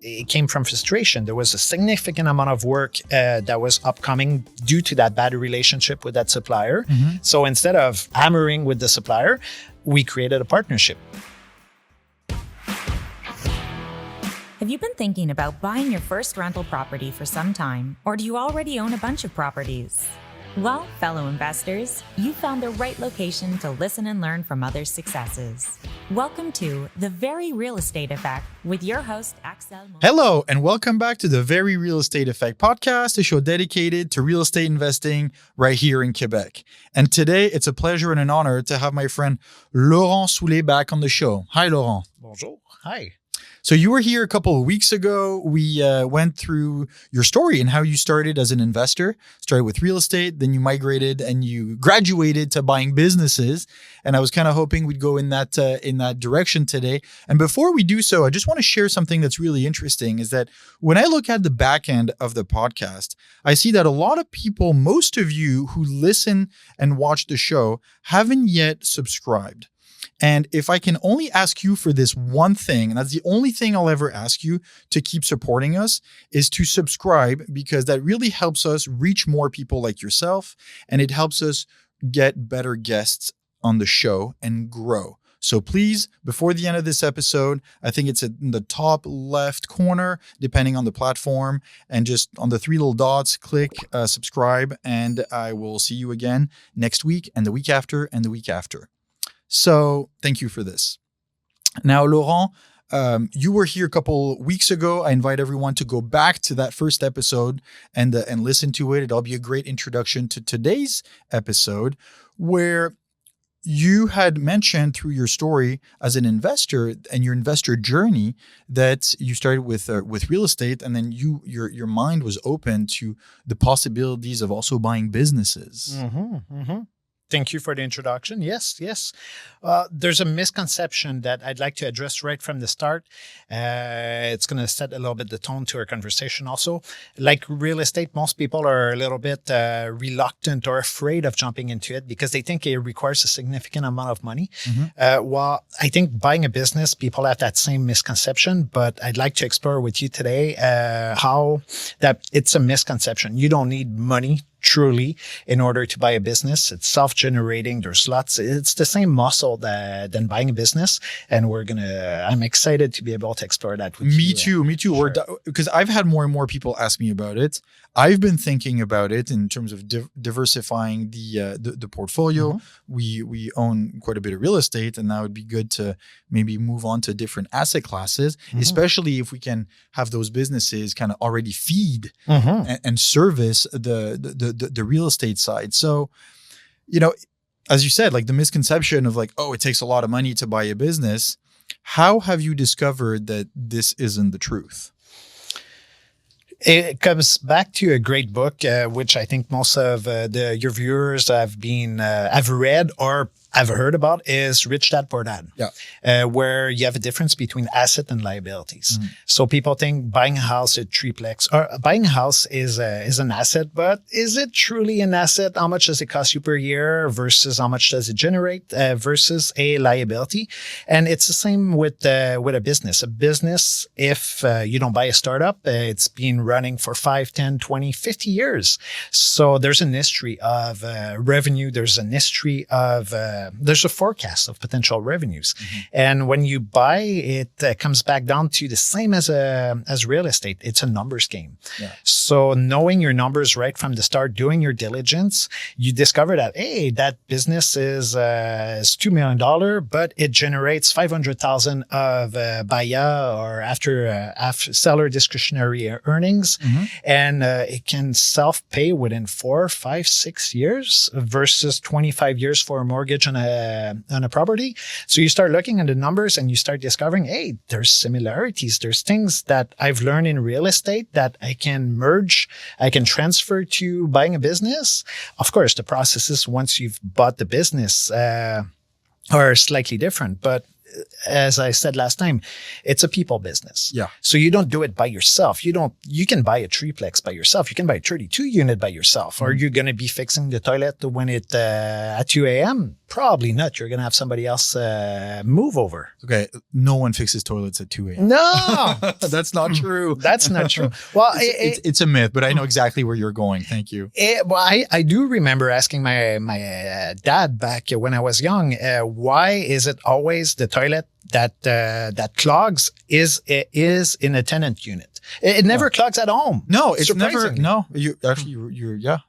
it came from frustration. There was a significant amount of work that was upcoming due to that bad relationship with that supplier. So instead of hammering with the supplier, we created a partnership. Have you been thinking about buying your first rental property for some time, or do you already own a bunch of properties? Well, fellow investors, you found the right location to listen and learn from others' successes. Welcome to The Very Real Estate Effect with your host, Axel. Hello, and welcome back to The Very Real Estate Effect podcast, a show dedicated to real estate investing right here in Quebec. And today, it's a pleasure and an honor to have my friend Laurent Soulé back on the show. Hi, Laurent. Bonjour. Hi. So you were here a couple of weeks ago. We went through your story and how you started as an investor, started with real estate, then you migrated and you graduated to buying businesses. And I was kind of hoping we'd go in that direction today. And before we do so, I just want to share something that's really interesting is that when I look at the back end of the podcast, I see that a lot of people, most of you who listen and watch the show, haven't yet subscribed. And if I can only ask you for this one thing, and that's the only thing I'll ever ask you to keep supporting us, is to subscribe, because that really helps us reach more people like yourself, and it helps us get better guests on the show and grow. So please, before the end of this episode, I think it's in the top left corner, depending on the platform, and just on the three little dots, click subscribe, and I will see you again next week and the week after and the week after. So thank you for this. Now, Laurent, you were here a couple weeks ago. I invite everyone to go back to that first episode and listen to it. It'll be a great introduction to today's episode, where you had mentioned through your story as an investor and your investor journey that you started with real estate, and then your mind was open to the possibilities of also buying businesses. Thank you for the introduction. Yes. There's a misconception that I'd like to address right from the start. It's going to set a little bit the tone to our conversation also. Like real estate, most people are a little bit reluctant or afraid of jumping into it because they think it requires a significant amount of money. Well, I think buying a business, people have that same misconception, but I'd like to explore with you today how that it's a misconception. You don't need money truly in order to buy a business. It's self-generating. There's lots. It's the same muscle than buying a business. And I'm excited to be able to explore that with you. Me too. Sure. Because I've had more and more people ask me about it. I've been thinking about it in terms of diversifying the portfolio. We own quite a bit of real estate, and now it'd be good to maybe move on to different asset classes, especially if we can have those businesses kind of already feed and service the real estate side. So, as you said, like the misconception of like, oh, it takes a lot of money to buy a business. How have you discovered that this isn't the truth? It comes back to a great book, which I think most of your viewers have read or I've heard about, is Rich Dad Poor Dad, where you have a difference between asset and liabilities. So people think buying a house, a triplex, or buying a house is an asset, but is it truly an asset? How much does it cost you per year versus how much does it generate versus a liability? And it's the same with a business. A business, if you don't buy a startup, it's been running for 5, 10, 20, 50 years. So there's an history of revenue. There's an history of there's a forecast of potential revenues. And when you buy, it comes back down to the same as real estate. It's a numbers game. So knowing your numbers right from the start, doing your diligence, you discover that, hey, that business is $2 million, but it generates $500,000 of BAYA or after seller discretionary earnings. And it can self-pay within 4, 5, 6 years versus 25 years for a mortgage on a property. So you start looking at the numbers and you start discovering, hey, there's similarities. There's things that I've learned in real estate that I can merge, I can transfer to buying a business. Of course, the processes once you've bought the business are slightly different, but as I said last time, it's a people business. Yeah. So you don't do it by yourself. You can buy a triplex by yourself. You can buy a 32 unit by yourself. Are you going to be fixing the toilet when at 2 a.m.? Probably not. You're going to have somebody else move over. Okay. No one fixes toilets at 2 a.m. No, That's not true. that's not true. Well, It's a myth, but I know exactly where you're going. Thank you. I do remember asking my dad back when I was young, why is it always the toilet that clogs is in a tenant unit? It never clogs at home. No, it's never. Surprisingly. No, you're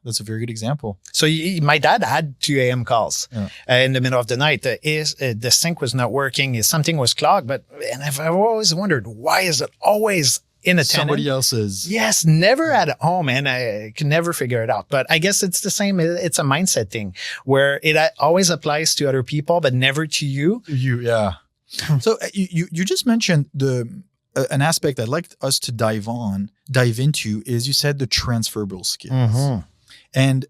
that's a very good example. So my dad had 2 a.m. calls in the middle of the night. The sink was not working. Something was clogged. And I've always wondered, why is it always in a tenant? Somebody else's. Yes, never at home. And I can never figure it out. But I guess it's the same. It's a mindset thing where it always applies to other people, but never to you. Yeah. So you just mentioned an aspect I'd like us to dive into is you said the transferable skills. Mm-hmm. And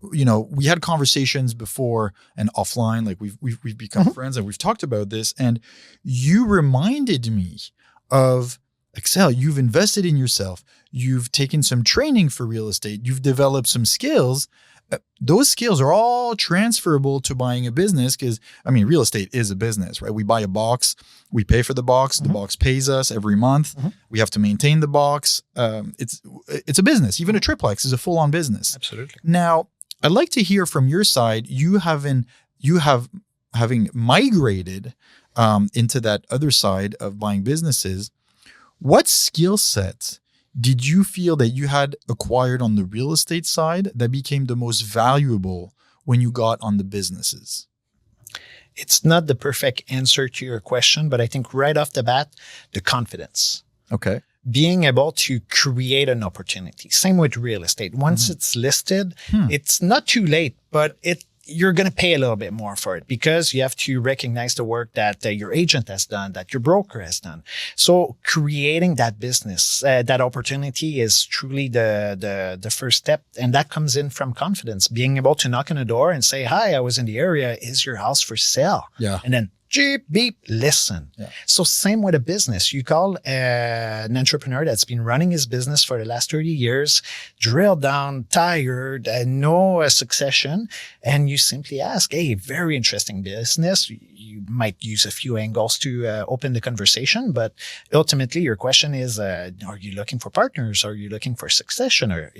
we had conversations before and offline, like we've become friends and we've talked about this, and you reminded me of Excel. You've invested in yourself. You've taken some training for real estate. You've developed some skills. Those skills are all transferable to buying a business because, real estate is a business, right? We buy a box, we pay for the box, the box pays us every month. We have to maintain the box. It's a business. Even a triplex is a full-on business. Absolutely. Now, I'd like to hear from your side, having migrated into that other side of buying businesses, what skill sets did you feel that you had acquired on the real estate side that became the most valuable when you got on the businesses? It's not the perfect answer to your question, but I think right off the bat, the confidence. Okay. Being able to create an opportunity. Same with real estate. Once it's listed, it's not too late, but you're going to pay a little bit more for it because you have to recognize the work that your agent has done, that your broker has done. So creating that business, that opportunity is truly the first step. And that comes in from confidence, being able to knock on a door and say, hi, I was in the area. Is your house for sale? Yeah. And then Jeep, beep, listen. Yeah. So same with a business. You call an entrepreneur that's been running his business for the last 30 years, drilled down, tired, no succession. And you simply ask, hey, very interesting business. You might use a few angles to open the conversation, but ultimately your question is, are you looking for partners? Are you looking for succession? Or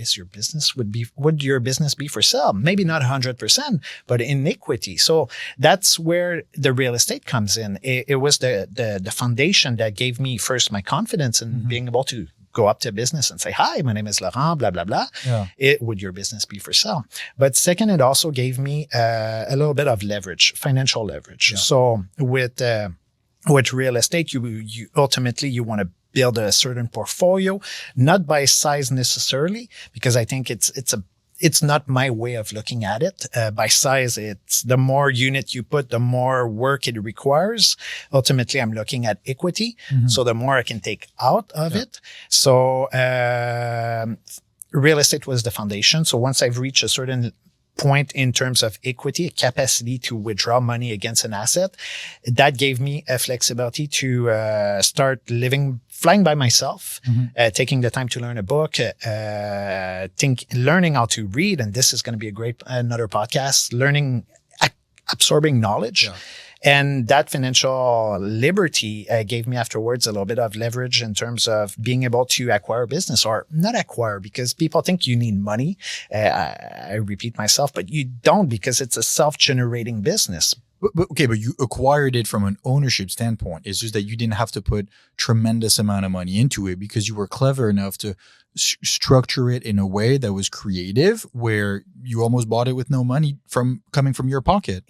would your business be for sale? Maybe not 100%, but in equity. So that's where the real estate comes in. It was the foundation that gave me first my confidence in being able to go up to a business and say, hi, my name is Laurent, blah, blah, blah. Yeah. Would your business be for sale? But second, it also gave me a little bit of leverage, financial leverage. Yeah. So with real estate, you ultimately, you want to build a certain portfolio, not by size necessarily, because I think it's not my way of looking at it. By size, it's the more unit you put, the more work it requires. Ultimately, I'm looking at equity. So the more I can take out of it. So, real estate was the foundation. So once I've reached a certain point in terms of equity, capacity to withdraw money against an asset, that gave me a flexibility to start flying by myself, taking the time to learn a book, learning how to read. And this is going to be another podcast, absorbing knowledge. Yeah. And that financial liberty gave me afterwards a little bit of leverage in terms of being able to acquire a business, or not acquire, because people think you need money. I repeat myself, but you don't, because it's a self-generating business. But you acquired it from an ownership standpoint. It's just that you didn't have to put tremendous amount of money into it because you were clever enough to structure it in a way that was creative, where you almost bought it with no money coming from your pocket.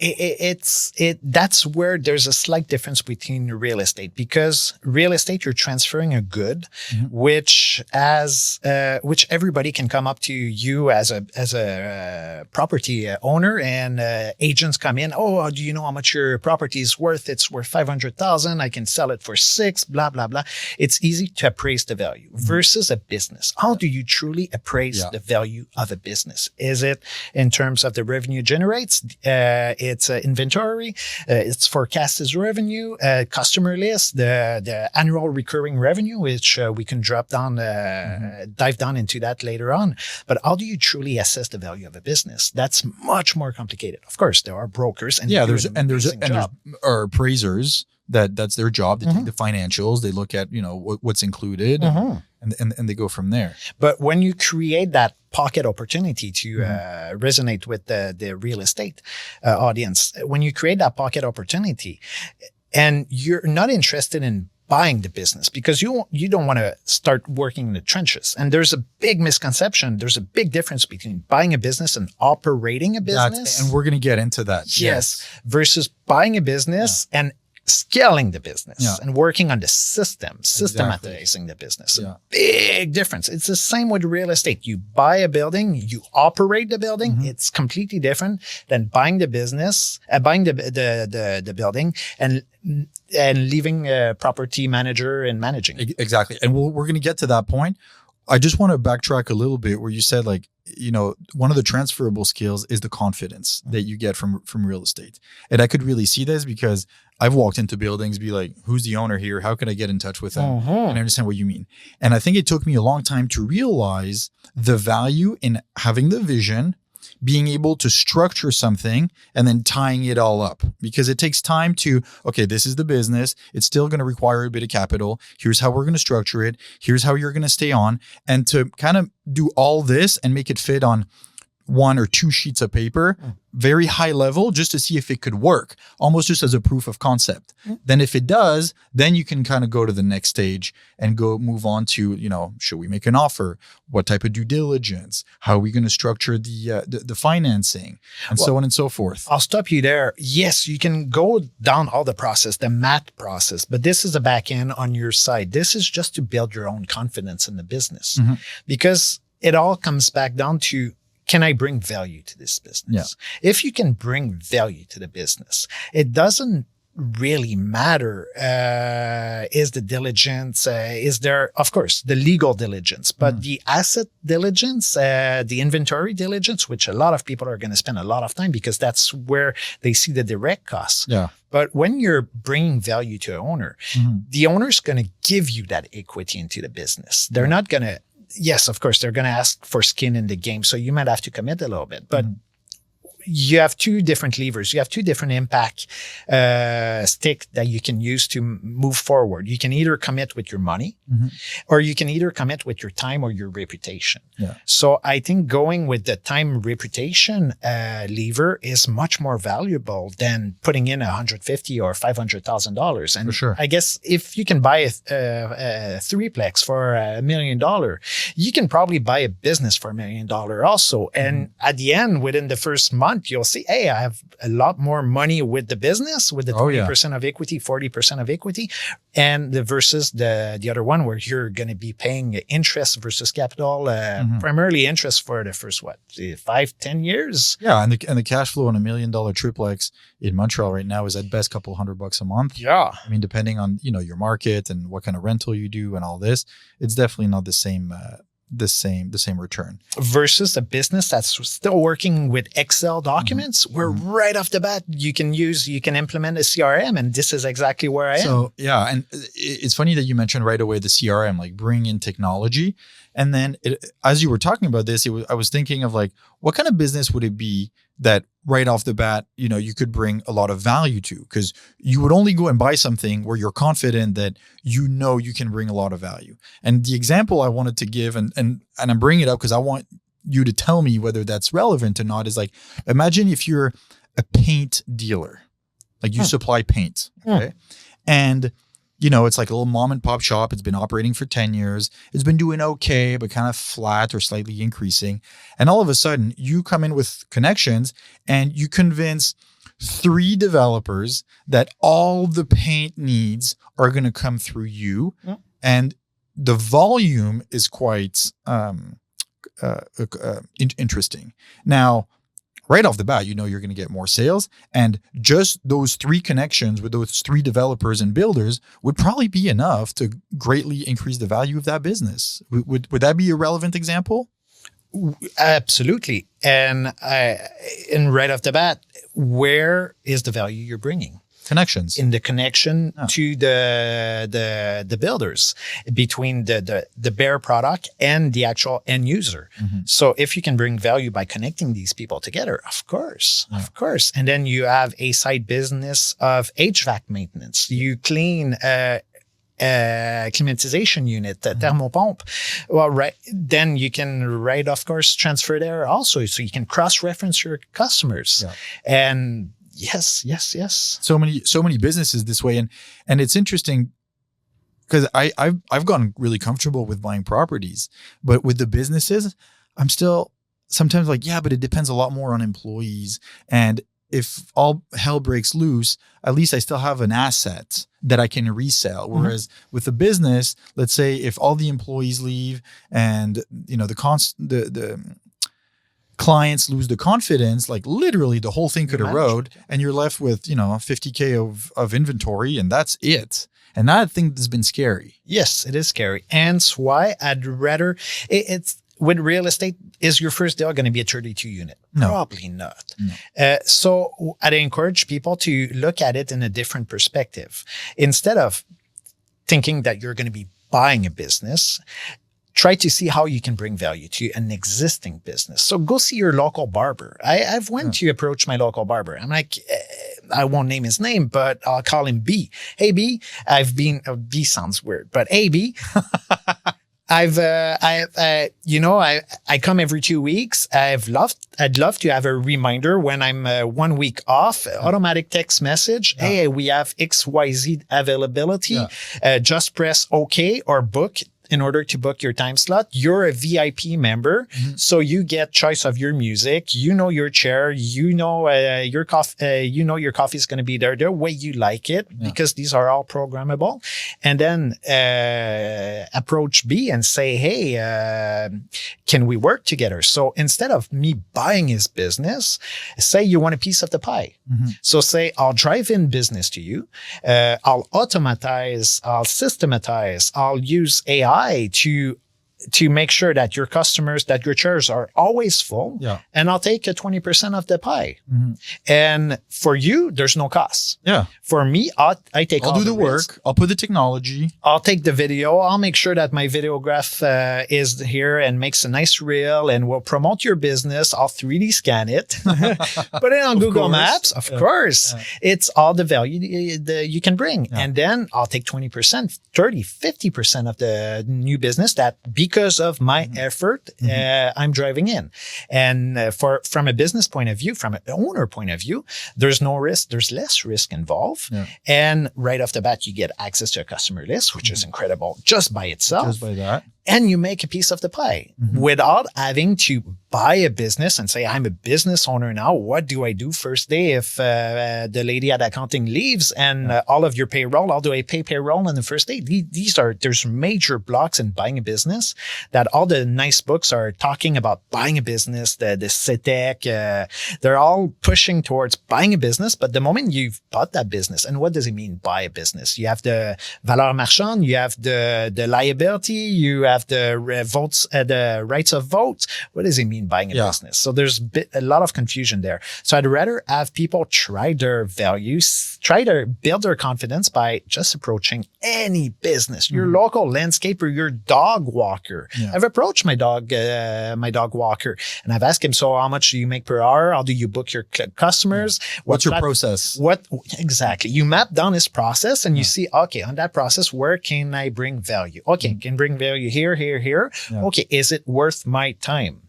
That's where there's a slight difference between real estate, because real estate, you're transferring a good, which everybody can come up to you as a property owner, and agents come in. Oh, do you know how much your property is worth? It's worth 500,000. I can sell it for 6, blah, blah, blah. It's easy to appraise the value versus a business. How do you truly appraise the value of a business? Is it in terms of the revenue generates? It's inventory. It's forecasted revenue, customer list, the annual recurring revenue, which we can dive down into that later on. But how do you truly assess the value of a business? That's much more complicated. Of course, there are brokers and there's appraisers that's their job. They take the financials, they look at what's included, and they go from there. But when you create that pocket opportunity to resonate with the real estate audience, when you create that pocket opportunity, and you're not interested in buying the business because you don't want to start working in the trenches. And there's a big misconception. There's a big difference between buying a business and operating a business. And we're going to get into that. Yes. Versus buying a business and scaling the business and working on the system, systematizing the business. A big difference. It's the same with real estate. You buy a building, you operate the building. It's completely different than buying the business, buying the building and leaving a property manager and managing. Exactly. And we're going to get to that point. I just want to backtrack a little bit where you said one of the transferable skills is the confidence that you get from real estate. And I could really see this because I've walked into buildings, be like, who's the owner here? How can I get in touch with them? And I understand what you mean. And I think it took me a long time to realize the value in having the vision, being able to structure something and then tying it all up, because it takes time to, okay, this is the business. It's still going to require a bit of capital. Here's how we're going to structure it. Here's how you're going to stay on. And to kind of do all this and make it fit on 1 or 2 sheets of paper, very high level, just to see if it could work, almost just as a proof of concept. Then if it does, then you can kind of go to the next stage and move on to, should we make an offer? What type of due diligence? How are we going to structure the financing? And so on and so forth. I'll stop you there. Yes, you can go down all the process, the math process, but this is the back end on your side. This is just to build your own confidence in the business, because it all comes back down to, can I bring value to this business? If you can bring value to the business, it doesn't really matter. Is the diligence, is there, of course, the legal diligence, but the asset diligence, the inventory diligence, which a lot of people are going to spend a lot of time because that's where they see the direct costs. But when you're bringing value to an owner, the owner's going to give you that equity into the business. They're not going to, yes, of course, they're going to ask for skin in the game. So you might have to commit a little bit, but you have 2 different levers. You have 2 different impact stick that you can use to move forward. You can either commit with your money or you can either commit with your time or your reputation. So I think going with the time reputation lever is much more valuable than putting in $150,000 or $500,000. And for sure. I guess if you can buy a 3-plex for $1 million, you can probably buy a business for $1 million also. And at the end, within the first month, you'll see, hey, I have a lot more money with the business, with the 20% of equity, 40% of equity, and versus the other one where you're going to be paying interest versus capital, primarily interest for the first 5-10 years. Yeah, and the cash flow on $1 million triplex in Montreal right now is at best couple $100 a month. Yeah, I mean, depending on your market and what kind of rental you do and all this, it's definitely not the same return versus a business that's still working with Excel documents where right off the bat you can implement a CRM, and this is exactly where I am. So and it's funny that you mentioned right away the CRM, like bring in technology. And then as you were talking about this, I was thinking of like, what kind of business would it be that right off the bat, you could bring a lot of value to? Because you would only go and buy something where you're confident that you can bring a lot of value. And the example I wanted to give, and I'm bringing it up because I want you to tell me whether that's relevant or not, is like, imagine if you're a paint dealer, like you supply paint, okay? And it's like a little mom and pop shop. It's been operating for 10 years. It's been doing okay, but kind of flat or slightly increasing. And all of a sudden you come in with connections and you convince 3 developers that all the paint needs are going to come through you. And the volume is quite interesting. Now, right off the bat, you know you're going to get more sales. And just those 3 connections with those 3 developers and builders would probably be enough to greatly increase the value of that business. Would that be a relevant example? Absolutely. And right off the bat, where is the value you're bringing? Connections. In the connection to the builders, between the bare product and the actual end user. So if you can bring value by connecting these people together, of course. And then you have a side business of HVAC maintenance. You clean climatization unit, thermopump. Well, right. Then you can, right, of course, transfer there also. So you can cross-reference your customers. And yes. So many businesses this way. And it's interesting because I've gotten really comfortable with buying properties, but with the businesses, I'm still sometimes like, yeah, but it depends a lot more on employees. And if all hell breaks loose, at least I still have an asset that I can resell. Whereas with the business, let's say if all the employees leave and, you know, the clients lose the confidence, like literally the whole thing could erode and you're left with, you know, 50K of inventory and that's it. And that thing has been scary. Yes, it is scary. And that's why I'd rather, it's with real estate, is your first deal going to be a 32 unit? No. Probably not. No. So I'd encourage people to look at it in a different perspective. Instead of thinking that you're going to be buying a business, try to see how you can bring value to an existing business. So go see your local barber. I've went to approach my local barber. I'm like, I won't name his name, but I'll call him B. Hey, B, B sounds weird, but hey, B, I come every 2 weeks. I'd love to have a reminder when I'm 1 week off, automatic text message. Hey, we have XYZ availability. Just press OK or book in order to book your time slot. You're a VIP member, so you get choice of your music. You know your chair. You know your coffee. You know your coffee is going to be there the way you like it, because these are all programmable. And then approach B and say, hey, can we work together? So instead of me buying his business, say you want a piece of the pie. So say I'll drive in business to you. I'll automatize. I'll systematize. I'll use AI to make sure that your customers, that your chairs are always full. And I'll take 20% of the pie. And for you, there's no cost. For me, I'll do the work. I'll put the technology. I'll take the video. I'll make sure that my videograph is here and makes a nice reel and will promote your business. I'll 3D scan it, put it on Google Maps. Of course, it's all the value you can bring. And then I'll take 20%, 30, 50% of the new business that because of my effort, I'm driving in. And from a business point of view, from an owner point of view, there's no risk. There's less risk involved. And right off the bat, you get access to a customer list, which is incredible just by itself. Just by that. And you make a piece of the pie without having to buy a business and say, I'm a business owner now. What do I do first day if the lady at accounting leaves and all of your payroll, how do I pay payroll on the first day? There's major blocks in buying a business that all the nice books are talking about buying a business, the CETEC, they're all pushing towards buying a business. But the moment you've bought that business, and what does it mean, buy a business? You have the valeur marchande, you have the liability, you have the votes, the rights of vote. What does it mean buying a business? So there's a lot of confusion there. So I'd rather have people try their values, try to build their confidence by just approaching any business, your local landscaper, your dog walker. I've approached my dog walker and I've asked him, so how much do you make per hour? How do you book your customers? What's your process? Exactly. You map down his process and you see, okay, on that process, where can I bring value? Okay, can bring value here. Okay, is it worth my time?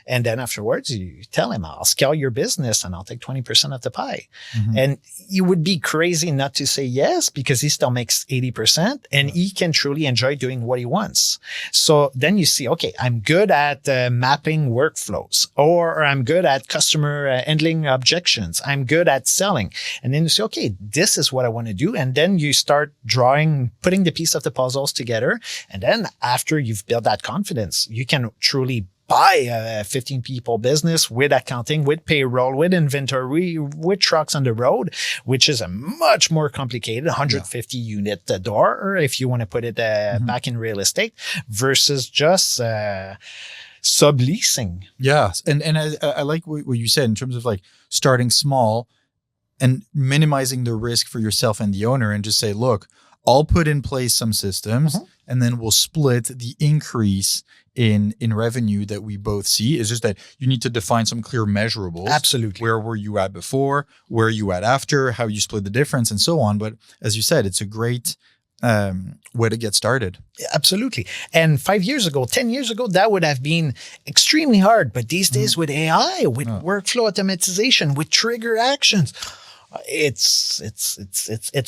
And then afterwards, you tell him, I'll scale your business and I'll take 20% of the pie. And you would be crazy not to say yes, because he still makes 80% and he can truly enjoy doing what he wants. So then you see, okay, I'm good at mapping workflows, or I'm good at customer handling objections. I'm good at selling. And then you say, okay, this is what I want to do. And then you start putting the piece of the puzzles together. And then after you've built that confidence, you can truly buy a 15 people business with accounting, with payroll, with inventory, with trucks on the road, which is a much more complicated 150 unit door, or if you want to put it back in real estate, versus just subleasing. Yes. And I like what you said in terms of like starting small and minimizing the risk for yourself and the owner, and just say, look, I'll put in place some systems and then we'll split the increase in revenue that we both see. It's just that you need to define some clear measurables. Absolutely. Where were you at before? Where are you at after? How you split the difference and so on. But as you said, it's a great way to get started. Absolutely. And 5 years ago, 10 years ago, that would have been extremely hard. But these days with AI, with workflow automatization, with trigger actions, it's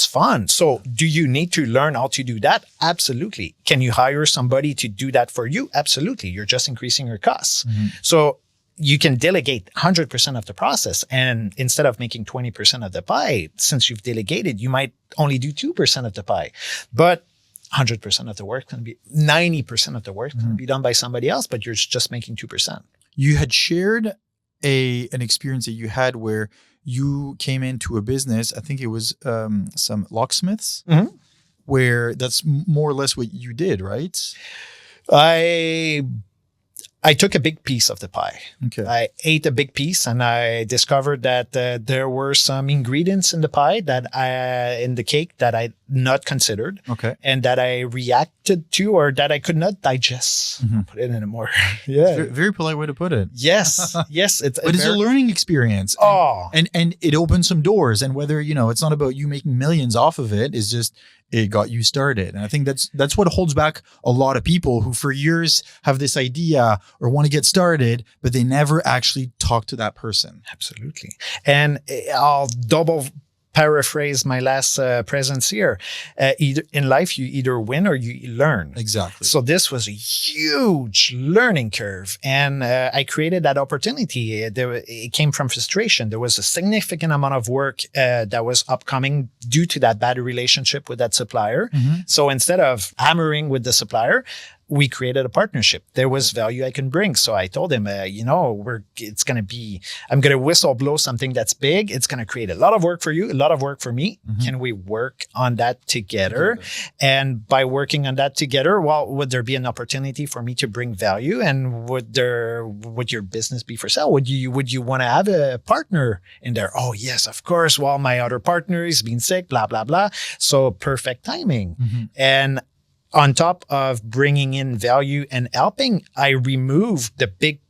fun. So do you need to learn how to do that? Absolutely. Can you hire somebody to do that for you? Absolutely. You're just increasing your costs. So you can delegate 100% of the process. And instead of making 20% of the pie, since you've delegated, you might only do 2% of the pie. But 100% of the work can be 90% of the work can be done by somebody else, but you're just making 2%. You had shared an experience that you had where you came into a business, I think it was some locksmiths, where that's more or less what you did, right? I took a big piece of the pie. Okay. I ate a big piece, and I discovered that there were some ingredients in the pie in the cake that I'd not considered. Okay. And that I reacted to, or that I could not digest. I'll put it in a more, very polite way to put it. Yes. Yes. But it's a learning experience. And it opens some doors. And whether, it's not about you making millions off of it, it's just, it got you started. And I think that's what holds back a lot of people who for years have this idea or want to get started, but they never actually talk to that person. Absolutely. And I'll double paraphrase my last presence here. Either in life, you either win or you learn. Exactly. So this was a huge learning curve, and I created that opportunity. It came from frustration. There was a significant amount of work that was upcoming due to that bad relationship with that supplier. So instead of hammering with the supplier, we created a partnership. There was value I can bring. So I told him, I'm going to whistle blow something that's big. It's going to create a lot of work for you, a lot of work for me. Can we work on that together? And by working on that together, would there be an opportunity for me to bring value? And would your business be for sale? Would you want to have a partner in there? Oh, yes, of course. Well, my other partner is being sick, blah, blah, blah. So perfect timing. And on top of bringing in value and helping, I removed the big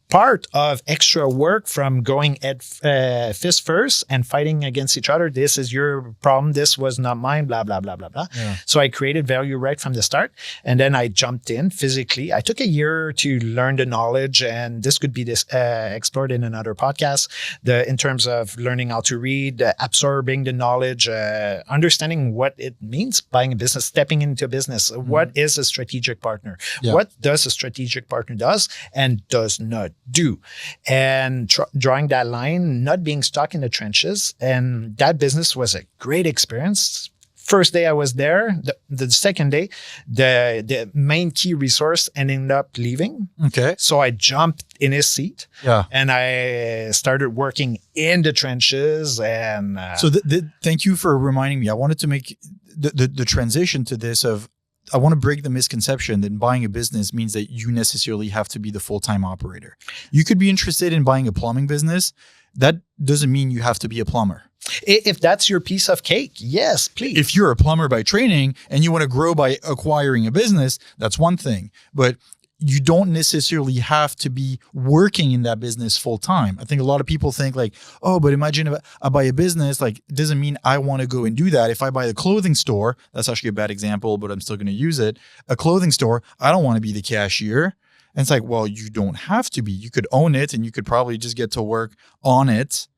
part of extra work from going fist first and fighting against each other. This is your problem. This was not mine, blah, blah, blah, blah, blah. Yeah. So I created value right from the start. And then I jumped in physically. I took a year to learn the knowledge, and this could be explored in another podcast, in terms of learning how to read, absorbing the knowledge, understanding what it means buying a business, stepping into a business. What is a strategic partner? Yeah. What does a strategic partner does and does not do, and drawing that line, not being stuck in the trenches. And that business was a great experience. First day I was there, the second day, the main key resource ended up leaving. Okay. So I jumped in his seat. Yeah. And I started working in the trenches. And so thank you for reminding me. I wanted to make the transition to this of, I want to break the misconception that buying a business means that you necessarily have to be the full-time operator. You could be interested in buying a plumbing business. That doesn't mean you have to be a plumber. If that's your piece of cake, yes, please. If you're a plumber by training and you want to grow by acquiring a business, that's one thing. But you don't necessarily have to be working in that business full time. I think a lot of people think like, oh, but imagine if I buy a business, like it doesn't mean I want to go and do that. If I buy a clothing store, that's actually a bad example, but I'm still going to use it. A clothing store, I don't want to be the cashier. And it's like, well, you don't have to be. You could own it and you could probably just get to work on it,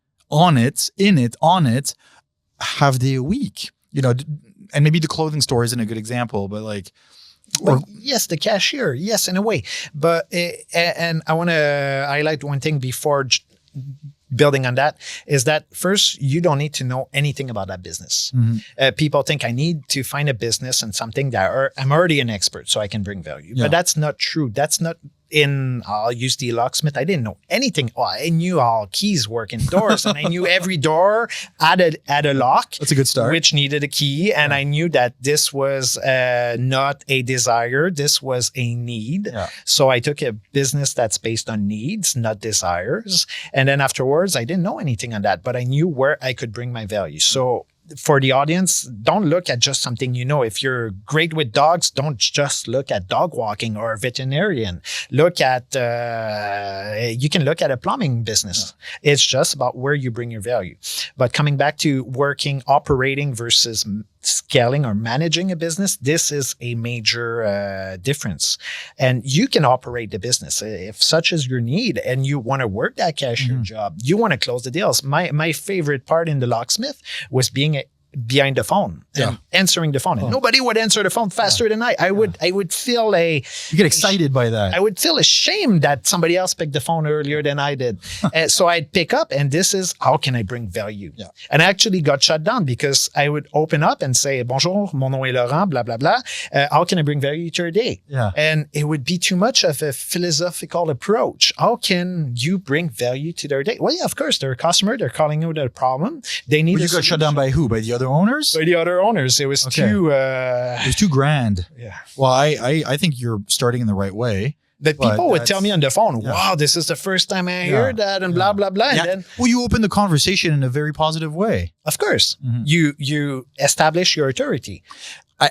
half day a week, and maybe the clothing store isn't a good example, but like, yes, the cashier. Yes, in a way. But, and I want to highlight one thing before building on that is that first, you don't need to know anything about that business. People think I need to find a business and something that I'm already an expert so I can bring value. But that's not true. That's not I'll use the locksmith. I didn't know anything. Oh, I knew how keys work in doors and I knew every door had a lock. That's a good start. Which needed a key. And I knew that this was not a desire. This was a need. Yeah. So I took a business that's based on needs, not desires. And then afterwards, I didn't know anything on that, but I knew where I could bring my value. So for the audience, don't look at just something you know. If you're great with dogs, don't just look at dog walking or veterinarian. Look at, you can look at a plumbing business. Yeah. It's just about where you bring your value. But coming back to operating versus scaling or managing a business, this is a major difference. And you can operate the business if such is your need and you want to work that cashier job, you want to close the deals. My favorite part in the locksmith was being behind the phone and answering the phone. And nobody would answer the phone faster than I. I would feel you get excited by that. I would feel ashamed that somebody else picked the phone earlier than I did. So I'd pick up, and this is how can I bring value? Yeah. And I actually got shut down because I would open up and say, bonjour, mon nom est Laurent, blah, blah, blah. How can I bring value to your day? Yeah. And it would be too much of a philosophical approach. How can you bring value to their day? Well, yeah, of course, they're a customer. They're calling you with a problem. They need. You got shut down by who? By the other owners? By the other owners. It was too. It was too grand. Yeah. Well, I think you're starting in the right way. But people would tell me on the phone, wow, this is the first time I heard that, and blah, blah, blah. And then, well, you open the conversation in a very positive way. Of course. You establish your authority.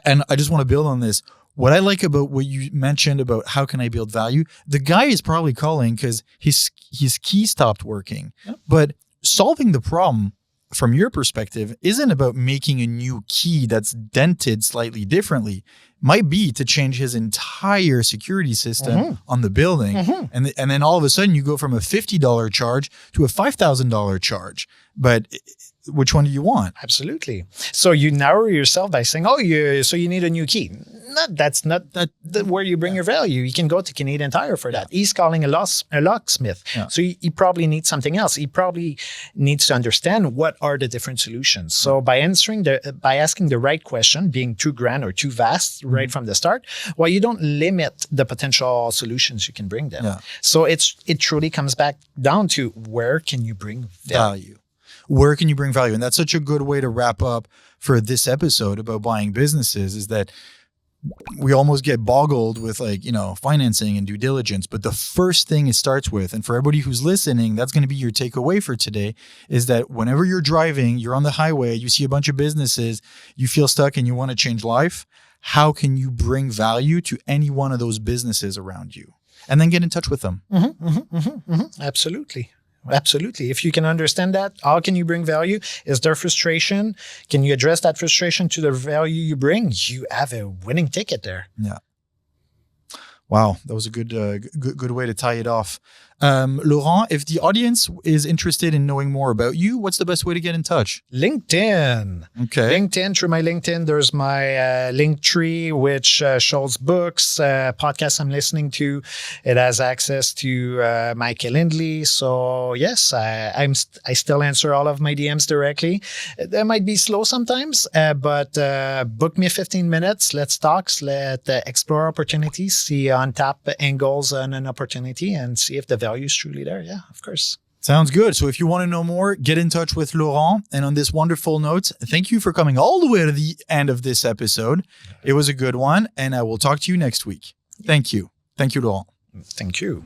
And I just want to build on this. What I like about what you mentioned about how can I build value, the guy is probably calling because his key stopped working. Yep. But solving the problem from your perspective isn't about making a new key that's dented slightly differently. Might be to change his entire security system on the building. And then all of a sudden you go from a $50 charge to a $5,000 charge. But which one do you want? Absolutely. So you narrow yourself by saying, so you need a new key. That's not where you bring your value. You can go to Canadian Tire for that. He's calling a locksmith. Yeah. So he probably needs something else. He probably needs to understand what are the different solutions. So by asking the right question, being too grand or too vast right from the start, well, you don't limit the potential solutions you can bring them. Yeah. So it truly comes back down to where can you bring value? Where can you bring value? And that's such a good way to wrap up for this episode about buying businesses, is that we almost get boggled with financing and due diligence. But the first thing it starts with, and for everybody who's listening, that's going to be your takeaway for today, is that whenever you're driving, you're on the highway, you see a bunch of businesses, you feel stuck and you want to change life. How can you bring value to any one of those businesses around you? And then get in touch with them. Absolutely. Absolutely. If you can understand that, how can you bring value? Is there frustration? Can you address that frustration to the value you bring? You have a winning ticket there. Yeah. Wow. That was a good way to tie it off. Laurent, if the audience is interested in knowing more about you, what's the best way to get in touch? LinkedIn. Okay. LinkedIn. Through my LinkedIn, there's my link tree, which shows books, podcasts I'm listening to. It has access to my Calendly. So yes, I still answer all of my DMs directly. That might be slow sometimes, but book me 15 minutes. Let's talk. Let's explore opportunities, see untap angles on an opportunity, and see if the value is truly there. Yeah, of course. Sounds good. So if you want to know more, get in touch with Laurent. And on this wonderful note, thank you for coming all the way to the end of this episode. It was a good one, and I will talk to you next week. Thank you. Thank you, Laurent. Thank you.